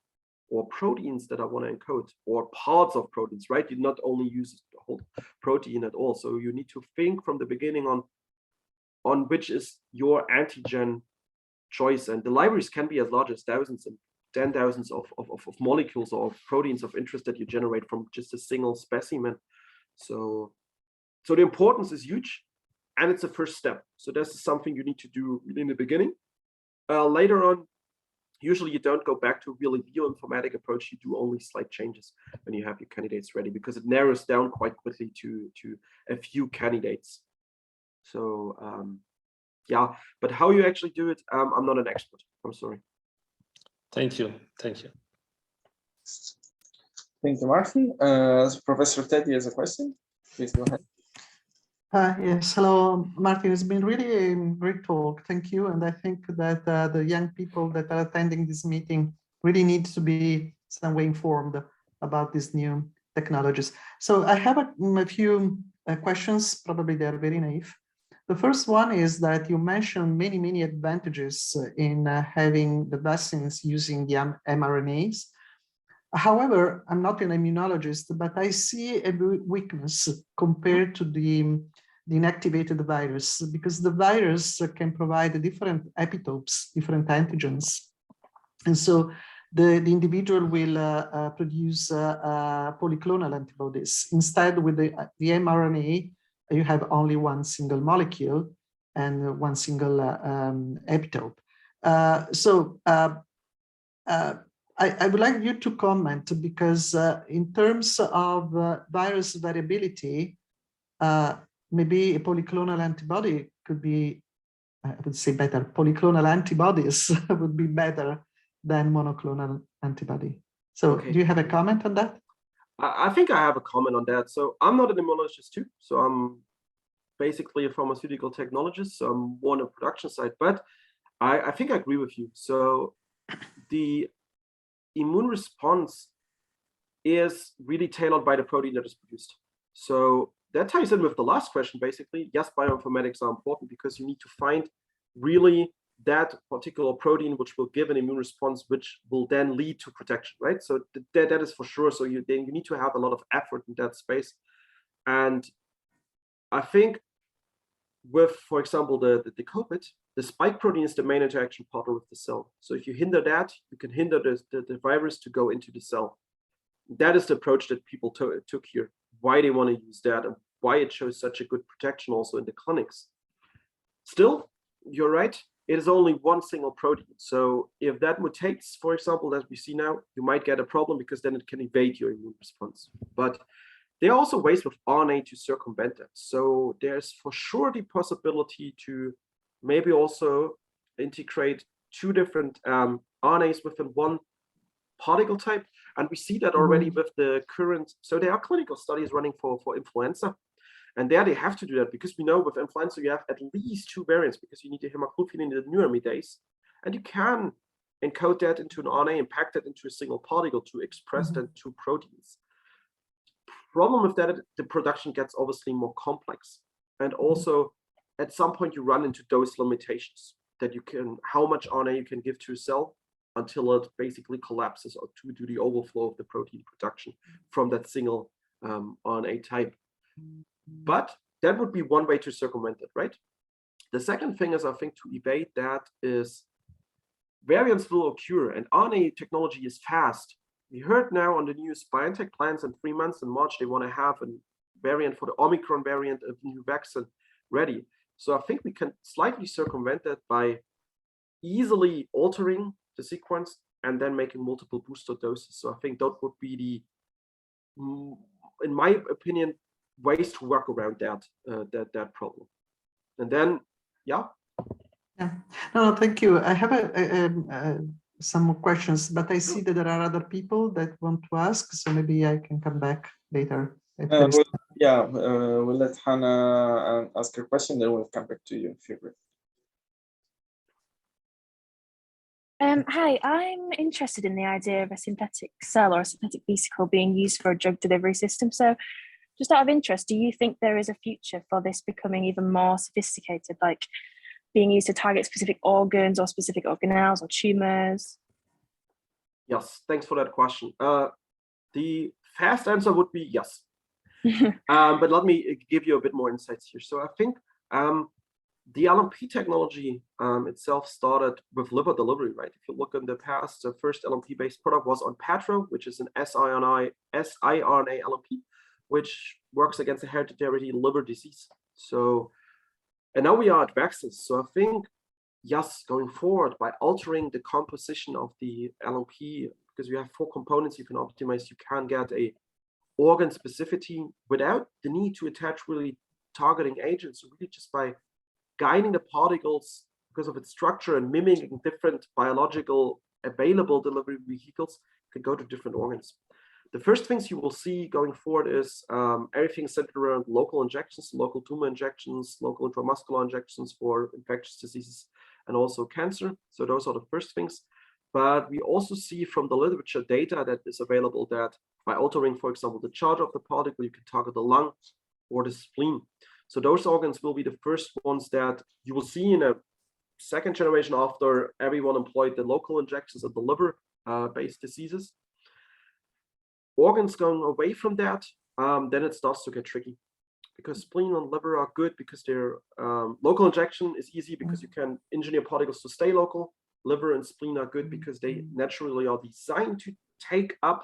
or proteins that I want to encode, or parts of proteins, right? You not only use the whole protein at all. So you need to think from the beginning on which is your antigen choice. And the libraries can be as large as thousands and 10,000s of molecules or proteins of interest that you generate from just a single specimen. So the importance is huge, and it's the first step. So this is something you need to do in the beginning. Later on, usually you don't go back to a really bioinformatic approach. You do only slight changes when you have your candidates ready, because it narrows down quite quickly to a few candidates. So yeah, but how you actually do it, I'm not an expert. I'm sorry. Thank you. Thank you. Thank you, Martin. Professor Teddy has a question. Please go ahead. Yes, hello, Martin. It's been really a great talk. Thank you. And I think that the young people that are attending this meeting really need to be some way informed about these new technologies. So I have a few questions. Probably they're very naive. The first one is that you mentioned many advantages in having the vaccines using the mRNAs. However, I'm not an immunologist, but I see a weakness compared to the inactivated virus, because the virus can provide different epitopes, different antigens. And so the individual will produce polyclonal antibodies. Instead, with the mRNA, you have only one single molecule and one single epitope. I would like you to comment, because in terms of virus variability, maybe a polyclonal antibody could be, I would say better, polyclonal antibodies would be better than monoclonal antibody. So Okay. do you have a comment on that? I think I have a comment on that. So I'm not an immunologist too. So I'm basically a pharmaceutical technologist. So I'm more on the production side, but I think I agree with you. So the immune response is really tailored by the protein that is produced. So that ties in with the last question, basically. Yes, bioinformatics are important because you need to find really that particular protein which will give an immune response, which will then lead to protection, right? So that is for sure. So you need to have a lot of effort in that space. And I think with, for example, the COVID, the spike protein is the main interaction partner with the cell. So if you hinder that, you can hinder the virus to go into the cell. That is the approach that people took here, why they want to use that and why it shows such a good protection also in the clinics. Still, you're right, it is only one single protein. So if that mutates, for example, as we see now, you might get a problem because then it can evade your immune response. But there are also ways with RNA to circumvent that. So there's for sure the possibility to maybe also integrate two different RNAs within one particle type. And we see that already with the current, so there are clinical studies running for influenza. And there they have to do that because we know with influenza you have at least two variants because you need the hemagglutinin in the neuraminidase. And you can encode that into an RNA and pack that into a single particle to express that two proteins. Problem with that, the production gets obviously more complex. And also at some point you run into dose limitations that you can, how much RNA you can give to a cell until it basically collapses or to do the overflow of the protein production from that single RNA type. But that would be one way to circumvent it, right? The second thing is, I think, to evade that is variants will occur and RNA technology is fast. We heard now on the news, BioNTech plans in 3 months in March, they want to have a variant for the Omicron variant of the new vaccine ready. So I think we can slightly circumvent that by easily altering the sequence and then making multiple booster doses. So I think that would be the, in my opinion, ways to work around that problem. And then, yeah. No, thank you. I have some more questions, but I see that there are other people that want to ask, so maybe I can come back later. We'll let Hannah ask her question, then we'll come back to you if you're ready. Hi, I'm interested in the idea of a synthetic cell or a synthetic vesicle being used for a drug delivery system. So just out of interest, do you think there is a future for this becoming even more sophisticated, like being used to target specific organs or specific organelles or tumors? Yes, thanks for that question. The fast answer would be yes. But let me give you a bit more insights here. So I think the LMP technology itself started with liver delivery, right? If you look in the past, the first LMP-based product was Onpattro, which is an siRNA-LNP, which works against a hereditary liver disease. So, and now we are at vaccines. So I think, yes, going forward, by altering the composition of the LMP, because you have 4 components you can optimize, you can get a organ specificity without the need to attach really targeting agents. So really just by guiding the particles because of its structure and mimicking different biological available delivery vehicles, can go to different organs. The first things you will see going forward is everything centered around local injections, local tumor injections, local intramuscular injections for infectious diseases and also cancer. So those are the first things. But we also see from the literature data that is available that by altering, for example, the charge of the particle, you can target the lung or the spleen. So those organs will be the first ones that you will see in a second generation after everyone employed the local injections of the liver-based diseases. Organs going away from that, then it starts to get tricky because spleen and liver are good because they're local injection is easy because you can engineer particles to stay local. Liver and spleen are good because they naturally are designed to take up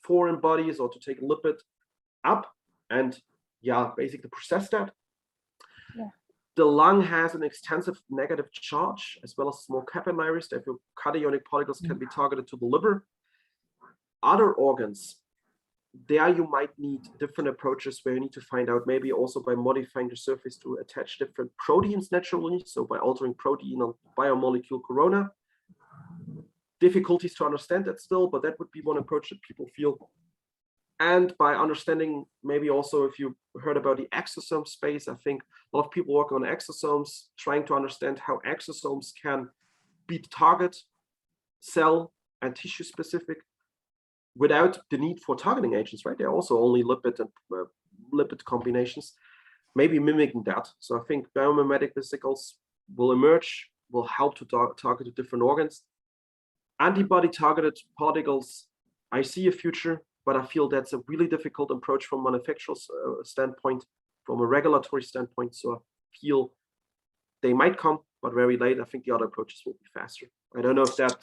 foreign bodies or to take lipid up and basically process that. Yeah. The lung has an extensive negative charge as well as small capillaries. Therefore, cationic particles can be targeted to the liver. Other organs, there you might need different approaches where you need to find out, maybe also by modifying the surface to attach different proteins naturally. So by altering protein on biomolecule corona. Difficulties to understand that still, but that would be one approach that people feel. And by understanding, maybe also if you heard about the exosome space, I think a lot of people work on exosomes, trying to understand how exosomes can be target, cell, and tissue specific without the need for targeting agents, right? They're also only lipid and lipid combinations, maybe mimicking that. So I think biomimetic vesicles will emerge, will help to target the different organs. Antibody targeted particles, I see a future, but I feel that's a really difficult approach from a manufacturer's standpoint, from a regulatory standpoint. So I feel they might come, but very late. I think the other approaches will be faster. I don't know if that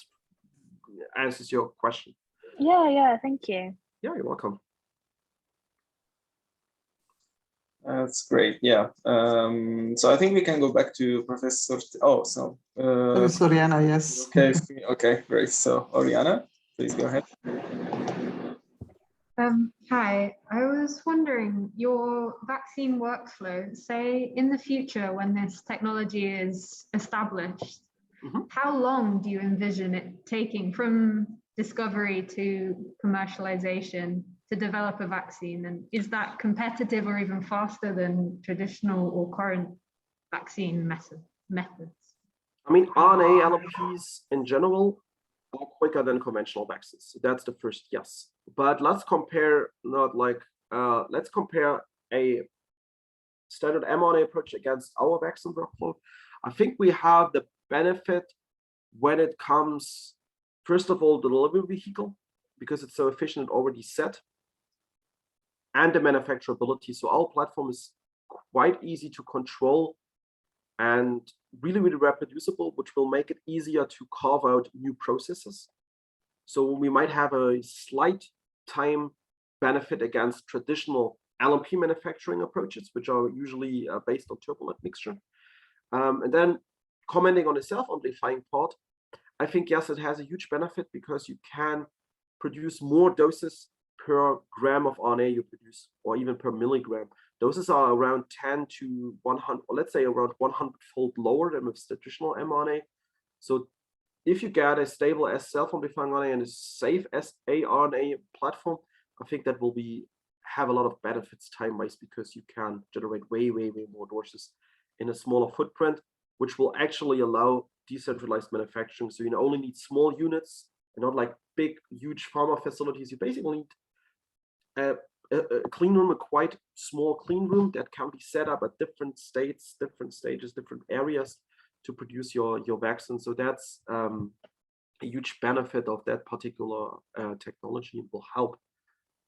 answers your question. Yeah, thank you. Yeah, you're welcome. That's great. Yeah. So I think we can go back to Professor. It's Oriana, yes. Okay, great. So Oriana, please go ahead. Hi, I was wondering, your vaccine workflow, say in the future when this technology is established, how long do you envision it taking from discovery to commercialization to develop a vaccine? And is that competitive or even faster than traditional or current vaccine methods? I mean, RNA-LNPs in general are quicker than conventional vaccines. So that's the first yes. But let's compare let's compare a standard mRNA approach against our vaccine workflow. I think we have the benefit when it comes, first of all, the delivery vehicle, because it's so efficient and already set, and the manufacturability. So our platform is quite easy to control and really, really reproducible, which will make it easier to carve out new processes. So we might have a slight time benefit against traditional LNP manufacturing approaches, which are usually based on turbulent mixture. And then commenting on the self-amplifying part, I think, yes, it has a huge benefit because you can produce more doses per gram of RNA you produce, or even per milligram. Doses are around 10 to 100, or let's say around 100-fold lower than with traditional mRNA. So if you get a stable as self-amplifying RNA and a safe saRNA platform, I think that will have a lot of benefits time-wise, because you can generate way more doses in a smaller footprint, which will actually allow decentralized manufacturing. So you only need small units and not like big, huge pharma facilities. You basically need a clean room, a quite small clean room that can be set up at different states, different stages, different areas to produce your vaccine. So that's a huge benefit of that particular technology, and will help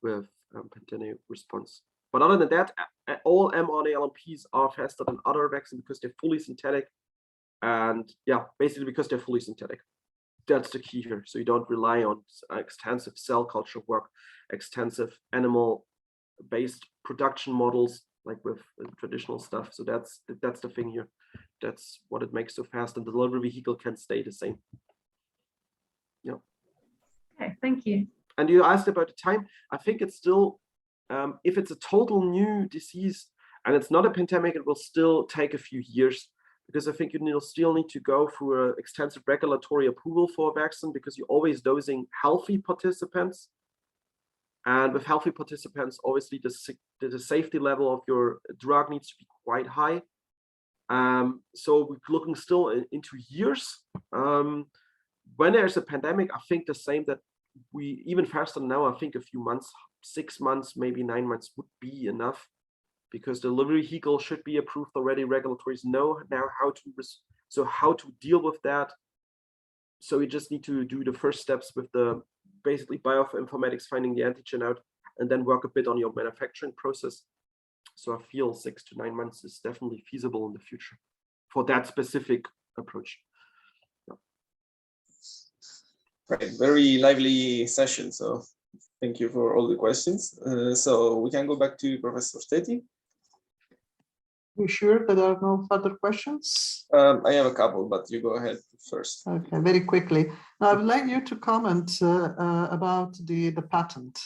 with pandemic response. But other than that, all mRNA-LNPs are faster than other vaccines because they're fully synthetic. And yeah, basically because they're fully synthetic. That's the key here. So you don't rely on extensive cell culture work, extensive animal-based production models like with traditional stuff. So that's the thing here. That's what it makes so fast, and the delivery vehicle can stay the same. Yeah. Okay, thank you. And you asked about the time. I think it's still, if it's a total new disease and it's not a pandemic, it will still take a few years, because I think you still need to go through an extensive regulatory approval for a vaccine, because you're always dosing healthy participants. And with healthy participants, obviously the safety level of your drug needs to be quite high. So we're looking still into years. When there's a pandemic, I think the same, that we even faster than now, I think a few months, 6 months, maybe 9 months would be enough, because the delivery vehicle should be approved already. Regulators know now how to deal with that. So you just need to do the first steps with the basically bioinformatics, finding the antigen out, and then work a bit on your manufacturing process. So I feel 6 to 9 months is definitely feasible in the future for that specific approach. Yeah. Right, very lively session. So thank you for all the questions. So we can go back to Professor Stetti. You sure that there are no further questions? I have a couple, but you go ahead first. Okay, very quickly. Now, I would like you to comment about the patent.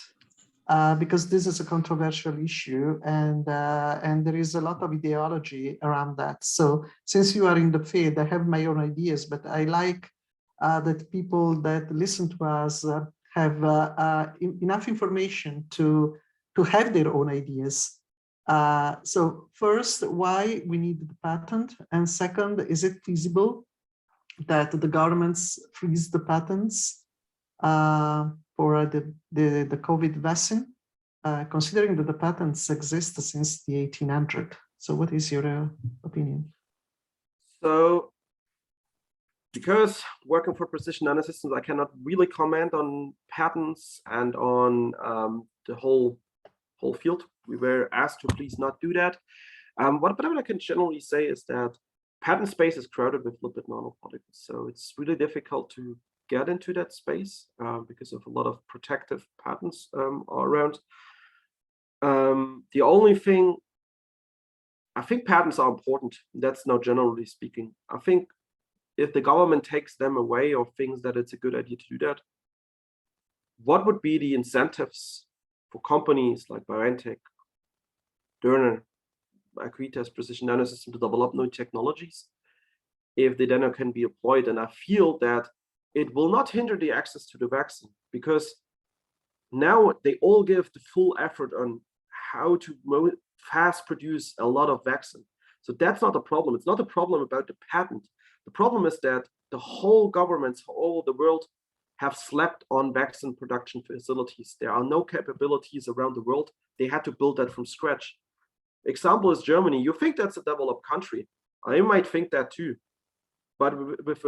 because this is a controversial issue, and there is a lot of ideology around that. So since you are in the field, I have my own ideas, but I like that people that listen to us have enough information to have their own ideas. So first, why we need the patent, and second, is it feasible that the governments freeze the patents for the COVID vaccine, considering that the patents exist since the 1800s. So what is your opinion? So, because working for Precision NanoSystems, I cannot really comment on patents and on the whole field. We were asked to please not do that. What I can generally say is that patent space is crowded with lipid nanoparticles. So it's really difficult to get into that space because of a lot of protective patents are around. The only thing, I think patents are important. That's now generally speaking. I think if the government takes them away or thinks that it's a good idea to do that, what would be the incentives for companies like BioNTech, Dörner, Acritas, Precision NanoSystems to develop new technologies if they then can be employed? And I feel that it will not hinder the access to the vaccine, because now they all give the full effort on how to fast produce a lot of vaccine. So that's not a problem. It's not a problem about the patent. The problem is that the whole governments all over the world have slept on vaccine production facilities. There are no capabilities around the world. They had to build that from scratch. Example is Germany. You think that's a developed country. I might think that too. But with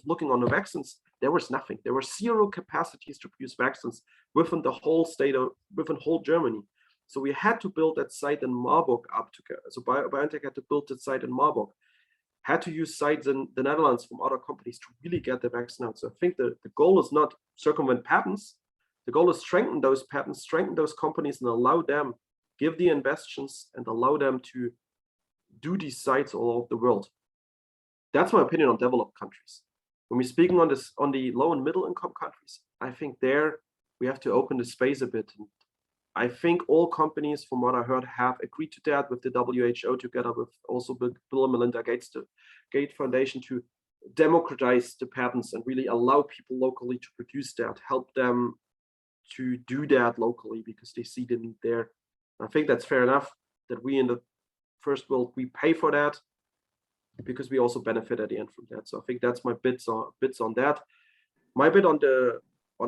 looking on the vaccines, there was nothing. There were zero capacities to produce vaccines within the whole state of, within whole Germany. So we had to build that site in Marburg up to, so BioNTech had to build that site in Marburg, had to use sites in the Netherlands from other companies to really get the vaccine out. So I think the goal is not circumvent patents. The goal is strengthen those patents, strengthen those companies, and allow them, give the investments and allow them to do these sites all over the world. That's my opinion on developed countries. When we're speaking on this, on the low and middle income countries, I think there we have to open the space a bit. And I think all companies, from what I heard, have agreed to that with the WHO, together with also Bill and Melinda Gates, the Gates Foundation, to democratize the patents and really allow people locally to produce that, help them to do that locally because they see the need there. I think that's fair enough that we in the first world, we pay for that because we also benefit at the end from that. So I think that's my bits on that. My bit on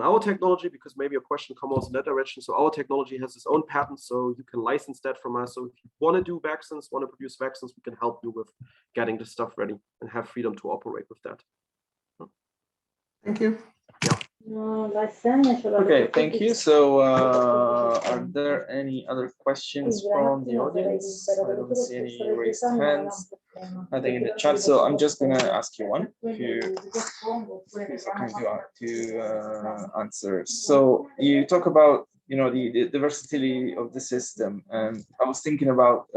our technology, because maybe a question comes in that direction. So our technology has its own patents, so you can license that from us. So if you want to do vaccines, want to produce vaccines, we can help you with getting the stuff ready and have freedom to operate with that. Thank you. Yeah. Okay, thank you. So are there any other questions from the audience? I don't see any raised hands. Nothing in the chat. So I'm just going to ask you one if you're kind to answer. So you talk about, you know, the versatility of the system, and I was thinking about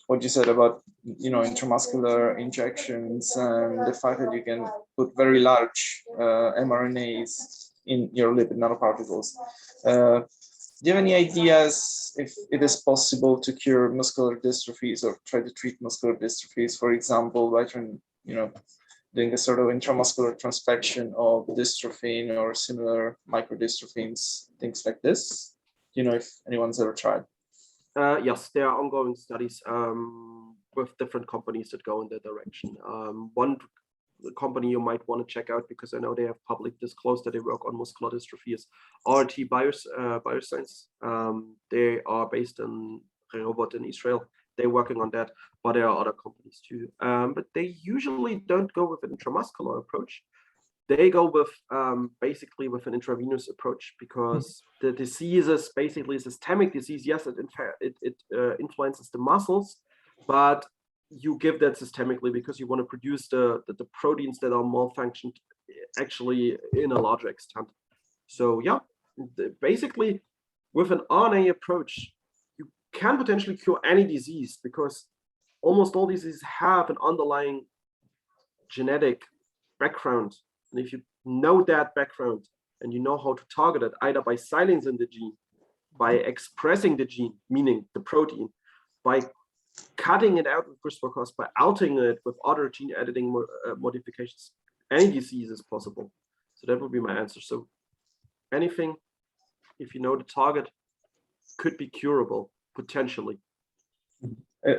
what you said about, you know, intramuscular injections and the fact that you can put very large mRNAs in your lipid nanoparticles. Do you have any ideas if it is possible to cure muscular dystrophies or try to treat muscular dystrophies, for example, by doing a sort of intramuscular transfection of dystrophin or similar microdystrophins, things like this? Do you know if anyone's ever tried? Yes, there are ongoing studies with different companies that go in that direction. One company you might want to check out, because I know they have publicly disclosed that they work on muscular dystrophy, is RT Bioscience. They are based in Erythropoietin in Israel. They're working on that, but there are other companies too. But they usually don't go with an intramuscular approach. They go with basically with an intravenous approach, because the disease is basically a systemic disease. Yes, it influences the muscles, but you give that systemically because you want to produce the proteins that are malfunctioned actually in a larger extent. So yeah, basically with an RNA approach, you can potentially cure any disease, because almost all diseases have an underlying genetic background. And if you know that background and you know how to target it, either by silencing the gene by expressing the gene, meaning the protein, by cutting it out with CRISPR-Cas, by altering it with other gene editing modifications, any disease is possible. So that would be my answer. So anything, if you know the target, could be curable, potentially.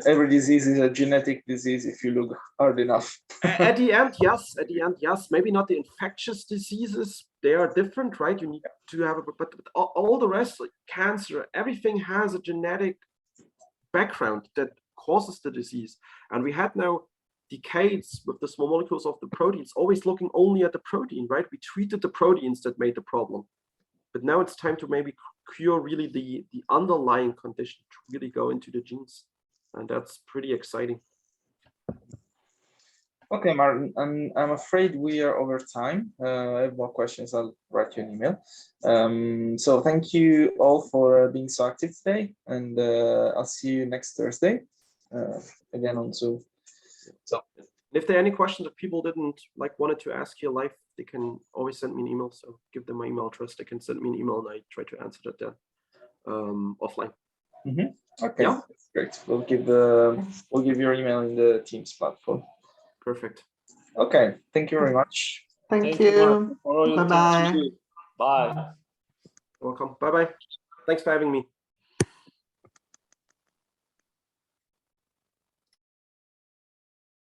Every disease is a genetic disease if you look hard enough. At the end, yes. At the end, yes. Maybe not the infectious diseases. They are different, right? You need to have, but all the rest, like cancer, everything has a genetic background that causes the disease. And we had now decades with the small molecules of the proteins, always looking only at the protein, right? We treated the proteins that made the problem. But now it's time to maybe cure really the underlying condition, to really go into the genes. And that's pretty exciting. Okay, Martin, I'm afraid we are over time. I have more questions. I'll write you an email. So thank you all for being so active today, and I'll see you next Thursday again on Zoom. So if there are any questions that people didn't wanted to ask here live, they can always send me an email. So give them my email address. They can send me an email, and I try to answer that then offline. Okay, yeah, that's great. We'll give your email in the Teams platform. Perfect. Okay, thank you very much. Thank you. Bye-bye. Bye. Welcome. Bye-bye. Thanks for having me.